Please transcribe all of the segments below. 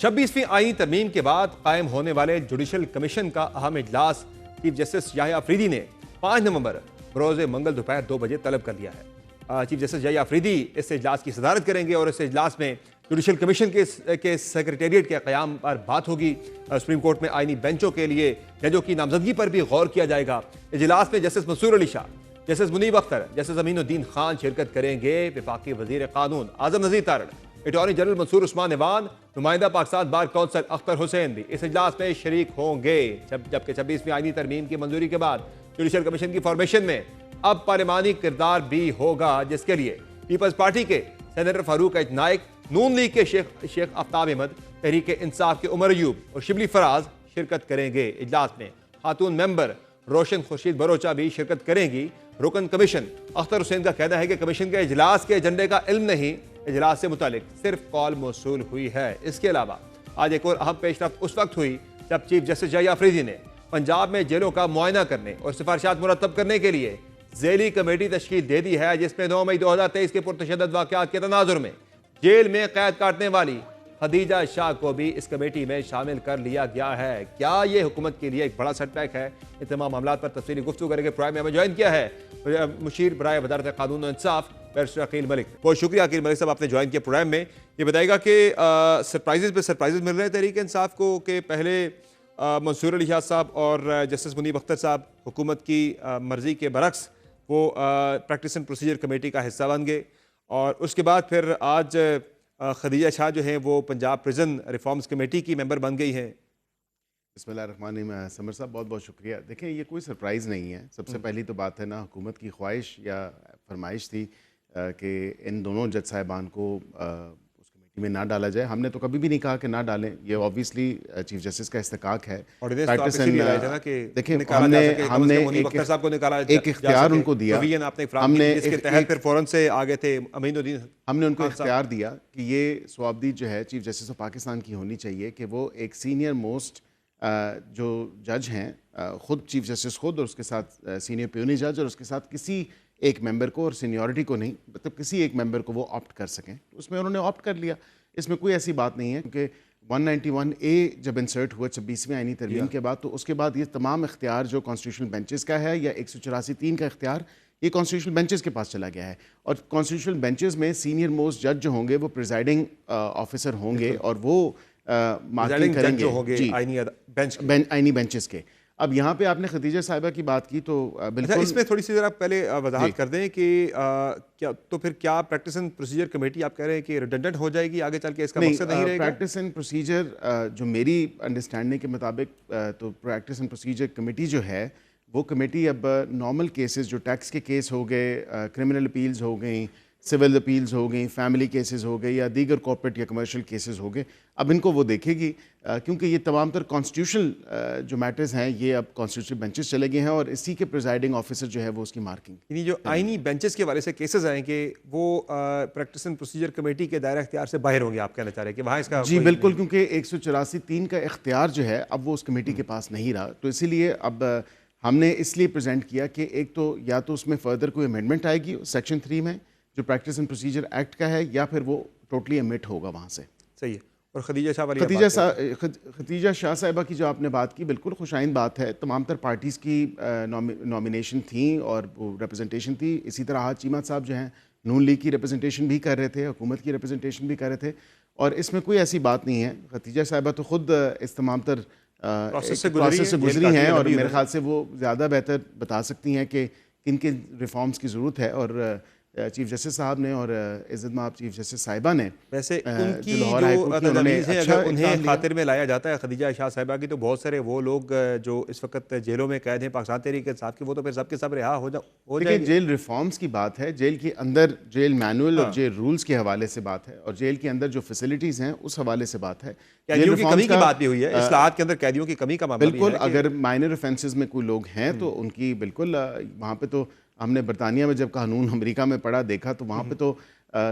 26ویں آئینی ترمیم کے بعد قائم ہونے والے جوڈیشل کمیشن کا اہم اجلاس چیف جسٹس یحییٰ آفریدی نے 5 نومبر بروز منگل دوپہر 2 بجے طلب کر لیا ہے۔ چیف جسٹس یحییٰ آفریدی اس اجلاس کی صدارت کریں گے اور اس اجلاس میں جوڈیشل کمیشن کے سیکریٹریٹ کے قیام پر بات ہوگی۔ سپریم کورٹ میں آئینی بینچوں کے لیے ججوں کی نامزدگی پر بھی غور کیا جائے گا۔ اجلاس میں جسٹس منصور علی شاہ، جسٹس منیب اختر، جسٹس امین الدین خان شرکت کریں گے۔ وفاقی وزیر قانون اعظم نذیر تارڑ، اٹارنی جنرل منصور عثمان ایوان، نمائندہ پاکستان بار کونسل اختر حسین بھی اس اجلاس میں شریک ہوں گے۔ جبکہ 26ویں آئینی ترمیم کی منظوری کے بعد جوڈیشل کمیشن کی فارمیشن میں اب پارلیمانی کردار بھی ہوگا، جس کے لیے پیپلز پارٹی کے سینیٹر فاروق ایچ نائک، نون لیگ کے شیخ آفتاب احمد، تحریک انصاف کے عمر ایوب اور شبلی فراز شرکت کریں گے۔ اجلاس میں خاتون ممبر روشن خورشید بروچہ بھی شرکت کریں گی۔ رکن کمیشن اختر حسین کا کہنا ہے کہ کمیشن کے اجلاس کے ایجنڈے کا علم نہیں، اجلاس سے متعلق صرف کال موصول ہوئی ہے۔ اس کے علاوہ آج ایک اور اہم پیش رفت اس وقت ہوئی جب چیف جسٹس یحییٰ آفریدی نے پنجاب میں جیلوں کا معائنہ کرنے اور سفارشات مرتب کرنے کے لیے ذیلی کمیٹی تشکیل دے دی ہے، جس میں 9 مئی 2023 کے پرتشدد واقعات کے تناظر میں جیل میں قید کاٹنے والی خدیجہ شاہ کو بھی اس کمیٹی میں شامل کر لیا گیا ہے۔ کیا یہ حکومت کے لیے ایک بڑا سیٹ بیک ہے؟ ان تمام معاملات پر تفصیلی گفتگو کریں گے۔ پرائم میں ہمیں جوائن کیا ہے مشیر برائے وزارت قانون و انصاف بیرسٹر عقیل ملک۔ بہت شکریہ عقیل ملک صاحب، آپ نے جوائن کیا پرائم میں۔ یہ بتائے گا کہ سرپرائزز پہ سرپرائزز مل رہے ہیں تحریک انصاف کو کہ پہلے منصور علی شاہ صاحب اور جسٹس منیب اختر صاحب حکومت کی مرضی کے برعکس وہ پریکٹس اینڈ پروسیجر کمیٹی کا حصہ بن گئے، اور اس کے بعد پھر آج خدیجہ شاہ جو ہیں وہ پنجاب پریزن ریفارمز کمیٹی کی ممبر بن گئی ہیں۔ بسم اللہ الرحمن الرحیم۔ سمر صاحب بہت بہت شکریہ۔ دیکھیں یہ کوئی سرپرائز نہیں ہے۔ سب سے پہلی تو بات ہے نا، حکومت کی خواہش یا فرمائش تھی کہ ان دونوں جج صاحبان کو اس کمیٹی میں نہ ڈالا جائے۔ ہم نے تو کبھی بھی نہیں کہا کہ نہ ڈالیں، یہ اوبویسلی چیف جسٹس کا استحقاق ہے۔ دیکھیں ہم نے ایک اختیار ان کو دیا، ہم نے ان کو اختیار دیا کہ یہ سوابدید جو ہے چیف جسٹس آف پاکستان کی ہونی چاہیے کہ وہ ایک سینئر موسٹ جو جج ہیں، خود چیف جسٹس خود اور اس کے ساتھ سینئر پیونی جج، اور اس کے ساتھ کسی ایک ممبر کو، اور سینیورٹی کو نہیں، مطلب کسی ایک ممبر کو وہ آپٹ کر سکیں۔ اس میں انہوں نے آپٹ کر لیا، اس میں کوئی ایسی بات نہیں ہے، کیونکہ 191A جب انسرٹ ہوا 26ویں آئینی ترمیم کے بعد، تو اس کے بعد یہ تمام اختیار جو کانسٹیٹیوشنل بینچز کا ہے یا 184(3) کا اختیار، یہ کانسٹیٹیوشنل بینچز کے پاس چلا گیا ہے۔ اور کانسٹیٹیوشنل بینچز میں سینئر موسٹ جج جو ہوں گے وہ پریزائڈنگ آفیسر ہوں گے، اور وہ مارکنگ کریں گے آئینی بینچز کے۔ اب یہاں پہ آپ نے خدیجہ صاحبہ کی بات کی تو بالکل اس میں تھوڑی سی ذرا پہلے وضاحت کر دیں کہ تو پھر کیا پریکٹس اینڈ پروسیجر کمیٹی آپ کہہ رہے ہیں کہ ریڈنڈنٹ ہو جائے گی آگے چل کے؟ اس کا مقصد نہیں رہے گا پریکٹس اینڈ پروسیجر، جو میری انڈرسٹینڈنگ کے مطابق تو پریکٹس اینڈ پروسیجر کمیٹی جو ہے وہ کمیٹی اب نارمل کیسز جو ٹیکس کے کیس ہو گئے، کرمنل اپیلز ہو گئیں، سول اپیلز ہو گئیں، فیملی کیسز ہو گئے یا دیگر کارپوریٹ یا کمرشل کیسز ہو گئے، اب ان کو وہ دیکھے گی، کیونکہ یہ تمام تر کانسٹیٹیوشنل جو میٹرز ہیں یہ اب کانسٹیٹیوشنل بینچز چلے گئے ہیں، اور اسی کے پریزائڈنگ آفیسر جو ہے وہ اس کی مارکنگ۔ یعنی جو آئینی بینچز کے والے سے کیسز آئیں گے وہ پریکٹس اینڈ پروسیجر کمیٹی کے دائرہ اختیار سے باہر ہوں گے، آپ کہنا چاہ رہے ہیں کہ وہاں اس کا؟ جی بالکل، کیونکہ 184(3) کا اختیار جو ہے اب وہ اس کمیٹی کے پاس نہیں رہا، تو اسی لیے اب ہم نے اس لیے پریزنٹ کیا کہ ایک تو یا تو اس میں فردر کوئی امینڈمنٹ آئے گی سیکشن 3 میں جو پریکٹس اینڈ پروسیجر ایکٹ کا ہے، یا پھر وہ ٹوٹلی امٹ ہوگا وہاں سے۔ صحیح ہے۔ اور خدیجہ شاہ والی خدیجہ شاہ صاحبہ کی جو آپ نے بات کی بالکل خوشائند بات ہے، تمام تر پارٹیز کی نامینیشن تھیں اور وہ ریپرزنٹیشن تھی۔ اسی طرح حاج چیمہ صاحب جو ہیں نون لیگ کی ریپرزنٹیشن بھی کر رہے تھے، حکومت کی ریپرزنٹیشن بھی کر رہے تھے، اور اس میں کوئی ایسی بات نہیں ہے۔ خدیجہ صاحبہ تو خود اس تمام تر پروسیس سے گزری ہیں، اور میرے خیال سے وہ زیادہ بہتر بتا سکتی ہیں کہ کن کن ریفارمز کی ضرورت ہے، اور چیف جسٹس صاحب نے اور عزت مآب چیف جسٹس صاحبہ نے ویسے ان کی جو تجاویز ہیں اگر انہیں خاطر میں لایا جاتا ہے خدیجہ شاہ صاحبہ کی، تو بہت سارے وہ لوگ جو اس وقت جیلوں میں قید ہیں پاکستان تحریک انصاف کے، وہ تو پھر سب کے سب رہا ہو جائیں گے۔ جیل ریفارمز کی بات ہے، جیل کے اندر جیل مینول اور جیل رولز کے حوالے سے بات ہے، اور جیل کے اندر جو فیسلٹیز ہیں اس حوالے سے بات ہے۔ قیدیوں کی کمی کی بات بھی ہوئی ہے، اصلاحات کے اندر قیدیوں کی کمی کا معاملہ بھی ہے۔ بالکل، اگر مائنر آفینسز میں کوئی لوگ ہیں تو ان کی بالکل وہاں پہ تو ہم نے برطانیہ میں جب قانون امریکہ میں پڑھا دیکھا تو وہاں پہ تو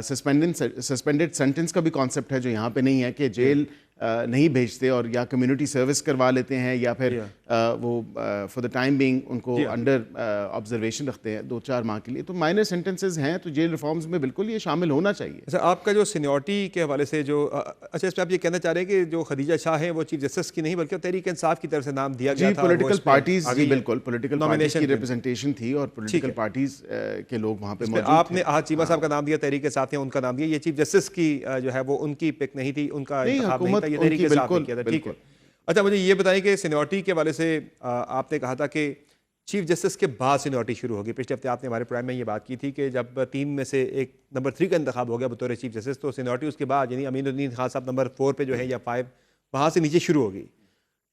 سسپینڈڈ سینٹنس کا بھی کانسیپٹ ہے، جو یہاں پہ نہیں ہے کہ جیل نہیں بھیجتے اور یا کمیونٹی سروس کروا لیتے ہیں یا پھر وہ for the time being in کو انڈر آبزرویشن رکھتے ہیں 2-4 ماہ کے لیے. تو مائنر سینٹنسز ہیں تو جیل ریفارمز میں بالکل یہ شامل ہونا چاہیے. اچھا آپ کا جو سینیورٹی کے حوالے سے جو اچھا اس پہ آپ یہ کہنا چاہ رہے ہیں کہ جو خدیجہ شاہ ہیں وہ چیف جسٹس کی نہیں بلکہ تحریک انصاف کی طرف سے نام دیا گیا تھا. پولیٹیکل پارٹیز جی بالکل پولیٹیکل پارٹیز کی ریپرزنٹیشن تھی اور پولیٹیکل پارٹیز کے لوگ وہاں پہ موجود تھے. آپ نے احد چیمہ صاحب کا نام دیا, تحریک انصاف نے ان کا نام دیا, یہ چیف جسٹس کی جو ہے وہ ان کی پک نہیں تھی, ان کا انتخاب نہیں تھا, یہ تحریک انصاف نے کیا تھا. ٹھیک ہے. اچھا مجھے یہ بتائیں کہ سینیورٹی کے حوالے سے آپ نے کہا تھا کہ چیف جسٹس کے بعد سینیورٹی شروع ہوگی. پچھلے ہفتے آپ نے ہمارے پروگرام میں یہ بات کی تھی کہ جب 3 میں سے ایک نمبر 3 کا انتخاب ہو گیا بطور چیف جسٹس تو سینیورٹی اس کے بعد یعنی امین الدین خان صاحب نمبر 4 پہ جو ہے یا 5 وہاں سے نیچے شروع ہوگی.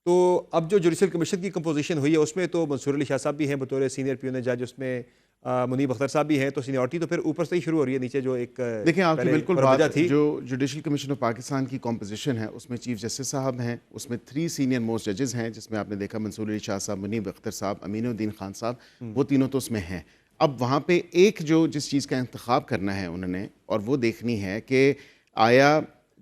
تو اب جو جوڈیشل کمیشن کی کمپوزیشن ہوئی ہے اس میں تو منصور علی شاہ صاحب بھی ہیں بطور سینئر پیونر جج, اس میں منیب اختر صاحب بھی ہیں, تو سینیورٹی تو پھر اوپر سے ہی شروع ہو رہی ہے, نیچے جو ایک دیکھیں آپ کی بالکل بات تھی. جو جوڈیشل کمیشن آف پاکستان کی کمپوزیشن ہے اس میں چیف جسٹس صاحب ہیں, اس میں 3 سینئر موسٹ ججز ہیں جس میں آپ نے دیکھا منصور علی شاہ صاحب, منیب اختر صاحب, امین الدین خان صاحب, وہ تینوں تو اس میں ہیں. اب وہاں پہ ایک جس چیز کا انتخاب کرنا ہے انہوں نے اور وہ دیکھنی ہے کہ آیا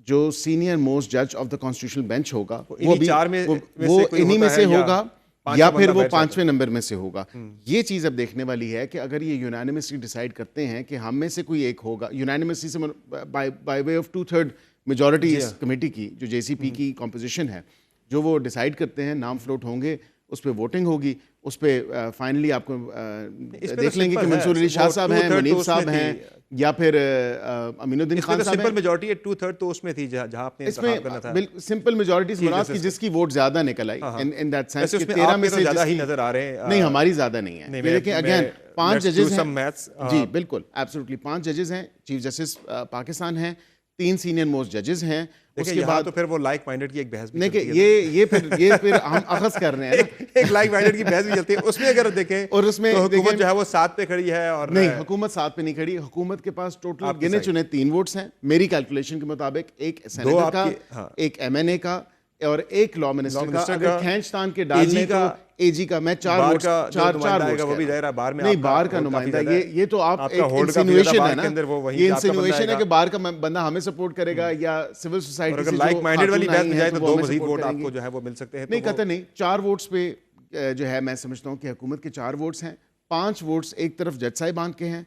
جو سینئر موسٹ جج آف دا کانسٹیٹیوشنل بینچ ہوگا وہ انہی میں سے ہوگا یا پھر وہ 5ویں نمبر میں سے ہوگا. یہ چیز اب دیکھنے والی ہے کہ اگر یہ یونانیمسلی ڈیسائیڈ کرتے ہیں کہ ہم میں سے کوئی ایک ہوگا, یونانیمسلی سے بائی وے آف 2/3 میجورٹی اس کمیٹی کی جو جے سی پی کی کمپوزیشن ہے, جو وہ ڈیسائیڈ کرتے ہیں, نام فلوٹ ہوں گے, اس پہ ووٹنگ ہوگی, اس پہ فائنلی آپ کو دیکھ لیں گے کہ منصور علی شاہ صاحب ہیں, منیب صاحب ہیں یا پھر امین الدین خان صاحب ہیں. سمپل میجورٹی 2/3 تو اس میں تھی جہاں آپ نے انتخاب کرنا تھا. سمپل میجورٹی سے مراد کی جس کی ووٹ زیادہ نکل آئی ان دیٹ سینس کہ 13 میں سے زیادہ ہی نظر آ رہے ہیں. نہیں ہماری زیادہ نہیں ہے. لیکن اگین 5 ججز ہیں. جی بالکل ایبسولوٹلی 5 ججز ہیں. چیف جسٹس پاکستان ہیں, 3 سینئر موسٹ ججز ہیں. اس کے بعد تو پھر وہ لائک مائنڈڈ کی ایک بحث بھی چلتی ہے. یہ پھر ہم اخذ کر رہے ہیں نا, ایک لائک مائنڈڈ کی بحث بھی چلتی ہے. اس میں اگر دیکھیں اور اس میں حکومت جو ہے وہ 7 پہ کھڑی ہے اور نہیں, حکومت 7 پہ نہیں کھڑی. حکومت کے پاس ٹوٹل گنے چنے 3 ووٹس ہیں میری کیلکولیشن کے مطابق, ایک سینیٹر کا, ایک ایم این اے کا اور ایک لا منسٹر کا. اگر کھینچتان کے ڈالنے کا اے جی کا میں 4 ووٹس وہ بھی ظاہر ہے باہر میں نہیں, باہر کا نمائندہ. یہ تو آپ ایک انسینویشن ہے نا, یہ انسینویشن ہے کہ باہر کا بندہ ہمیں سپورٹ کرے گا یا سول سوسائٹی سے لائک مائنڈڈ والی بات میں جائے تو 2 مزید ووٹ آپ کو جو ہے وہ مل سکتے ہیں. نہیں قطع نہیں, 4 ووٹس پہ جو ہے میں سمجھتا ہوں کہ حکومت کے 4 ووٹس ہیں, 5 ووٹس ایک طرف جج صاحبان کے ہیں,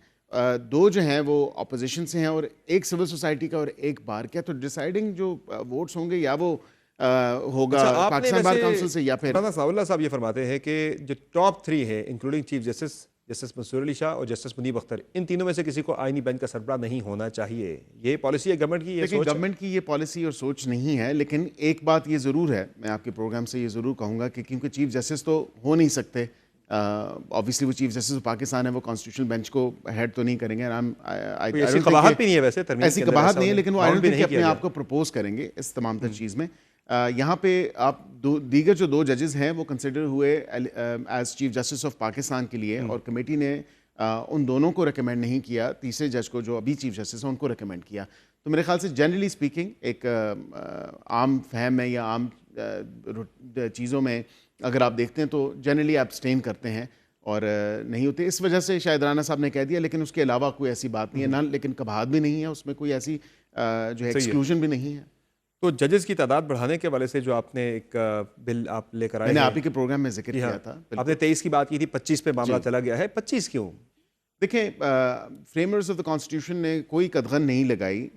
2 جو ہیں وہ اپوزیشن سے ہیں اور ایک سول سوسائٹی کا اور ایک بار کا. تو ڈیسائیڈنگ جو ووٹس ہوں گے یا وہ ہوگا پاکستان بار کونسل سے یا پھر ثناء اللہ صاحب یہ فرماتے ہیں کہ جو ٹاپ 3 ہے انکلوڈنگ چیف جسٹس منصور علی شاہ اور جسٹس منیب اختر, ان تینوں میں سے کسی کو آئینی بینچ کا سربراہ نہیں ہونا چاہیے. یہ پالیسی ہے گورنمنٹ کی, لیکن گورنمنٹ کی یہ پالیسی اور سوچ نہیں ہے. لیکن ایک بات یہ ضرور ہے, میں آپ کے پروگرام سے یہ ضرور کہوں گا کہ کیونکہ چیف جسٹس تو ہو نہیں سکتے, obviously وہ چیف جسٹس پاکستان ہے, وہ کانسٹیٹیوشنل بینچ کو ہیڈ تو نہیں کریں گے. ایسی قباحت بھی نہیں ہے ویسے, ایسی قباحت نہیں ہے, لیکن وہ آئی ڈونٹ تھنک کہ اپنے آپ کو پرپوز کریں گے اس تمام تر چیز میں. یہاں پہ آپ دیگر جو 2 ججز ہیں وہ کنسیڈر ہوئے as chief justice of Pakistan کے لیے, اور کمیٹی نے ان دونوں کو ریکمینڈ نہیں کیا, تیسرے جج کو جو ابھی چیف جسٹس ہیں ان کو ریکمینڈ کیا. تو میرے خیال سے جنرلی اسپیکنگ ایک عام فہم میں یا عام چیزوں میں اگر آپ دیکھتے ہیں تو جنرلی آپ اسٹین کرتے ہیں اور نہیں ہوتے. اس وجہ سے شاید رانا صاحب نے کہہ دیا, لیکن اس کے علاوہ کوئی ایسی بات نہیں ہے نا, لیکن قباحت بھی نہیں ہے اس میں, کوئی ایسی جو ہے ایکسکلوژن بھی نہیں ہے. تو ججز کی تعداد بڑھانے کے حوالے سے جو آپ نے ایک بل آپ لے کر آئے, میں نے آپ ہی کے پروگرام میں ذکر کیا تھا, آپ نے 23 کی بات کی تھی, 25 پہ معاملہ چلا گیا ہے. 25 کیوں؟ دیکھیں فریمرز آف دا کانسٹیٹیوشن نے کوئی قدغن نہیں لگائی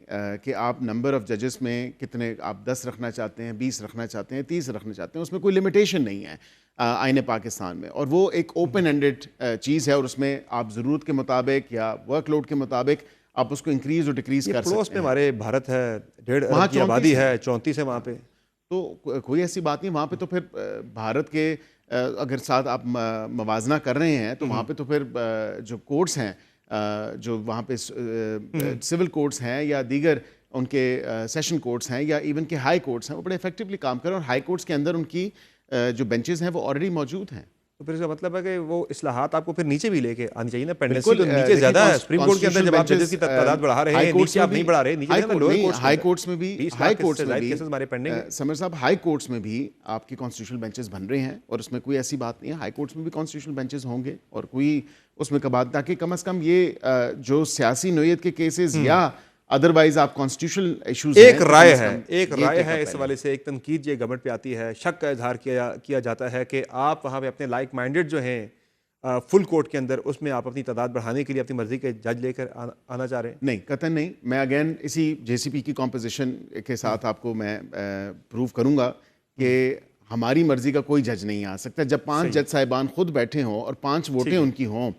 کہ آپ نمبر آف ججز میں کتنے, آپ 10 رکھنا چاہتے ہیں, 20 رکھنا چاہتے ہیں, 30 رکھنا چاہتے ہیں. اس میں کوئی لمیٹیشن نہیں ہے آئین پاکستان میں, اور وہ ایک اوپن اینڈڈ چیز ہے, اور اس میں آپ ضرورت کے مطابق یا ورک لوڈ کے مطابق آپ اس کو انکریز اور ڈیکریز کر سکتے ہیں. پڑوس میں ہمارے بھارت ہے, 1.5 ارب کی آبادی ہے, 34 ہے وہاں پہ, تو کوئی ایسی بات نہیں. وہاں پہ تو پھر بھارت کے اگر ساتھ آپ موازنہ کر رہے ہیں تو وہاں پہ تو پھر جو کورٹس ہیں, جو وہاں پہ سول کورٹس ہیں یا دیگر ان کے سیشن کورٹس ہیں یا ایون کہ ہائی کورٹس ہیں, وہ بڑے افیکٹولی کام کر رہے ہیں, اور ہائی کورٹس کے اندر ان کی جو بینچز ہیں وہ آلریڈی موجود ہیں. تو پھر اس کا مطلب ہے کہ وہ اصلاحات آپ کو پھر نیچے بھی لے کے آنی چاہیے نا. پینڈنسی تو نیچے زیادہ ہے سپریم کورٹ کے اندر, جب آپ ججز کی تعداد بڑھا رہے ہیں, نیچے آپ نہیں بڑھا رہے, نیچے ہائی کورٹس میں بھی سمر صاحب ہائی کورٹس میں بھی آپ کی کانسٹیٹیوشنل بینچز بن رہے ہیں, اور اس میں کوئی ایسی بات نہیں ہے. ہائی کورٹس میں بھی کانسٹیٹیوشنل بینچز ہوں گے, اور کوئی اس میں کبھی, تاکہ کم از کم یہ جو سیاسی نوعیت کے کیسز یا ادروائز آپ کانسٹیٹیوشنل ایشوز ایک رائے ہے اس حوالے سے، ایک تنقید یہ گورنمنٹ پہ آتی ہے، شک کا اظہار کیا جاتا ہے کہ آپ وہاں پہ اپنے لائک مائنڈیڈ جو ہیں فل کورٹ کے اندر، اس میں آپ اپنی تعداد بڑھانے کے لیے اپنی مرضی کے جج لے کر آنا چاہ رہے ہیں؟ نہیں، قطعاً نہیں. میں اگین اسی جے سی پی کی کمپوزیشن کے ساتھ آپ کو میں پروو کروں گا کہ ہماری مرضی کا کوئی جج نہیں آ سکتا. جب 5 جج صاحبان خود بیٹھے ہوں اور 5 ووٹیں ان کی ہوں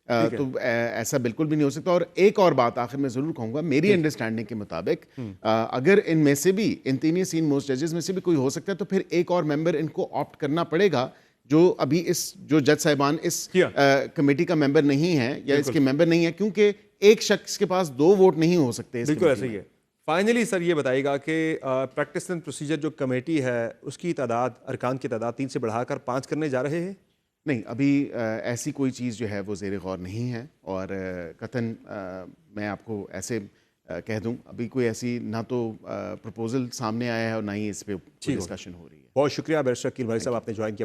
تو ایسا بالکل بھی نہیں ہو سکتا. اور ایک اور بات آخر میں ضرور کہوں گا، میری انڈرسٹینڈنگ کے مطابق اگر ان میں سے بھی ان تینوں سین موسٹ ججز میں سے بھی کوئی ہو سکتا ہے تو پھر ایک اور ممبر ان کو آپٹ کرنا پڑے گا جو ابھی جو جج صاحبان اس کمیٹی کا ممبر نہیں ہے یا اس کے ممبر نہیں ہے، کیونکہ ایک شخص کے پاس 2 ووٹ نہیں ہو سکتے. بالکل ایسا ہی ہے. فائنلی سر یہ بتائیے گا کہ پریکٹس اینڈ پروسیجر جو کمیٹی ہے اس کی تعداد، ارکان کی تعداد 3 سے بڑھا کر 5 کرنے جا رہے ہیں؟ نہیں، ابھی ایسی کوئی چیز جو ہے وہ زیر غور نہیں ہے. اور قطعاً میں آپ کو ایسے کہہ دوں ابھی کوئی ایسی نہ تو پروپوزل سامنے آیا ہے اور نہ ہی اس پہ ڈسکشن ہو رہی ہے. بہت شکریہ بیرسٹر عقیل بھائی صاحب، آپ نے جوائن کیا.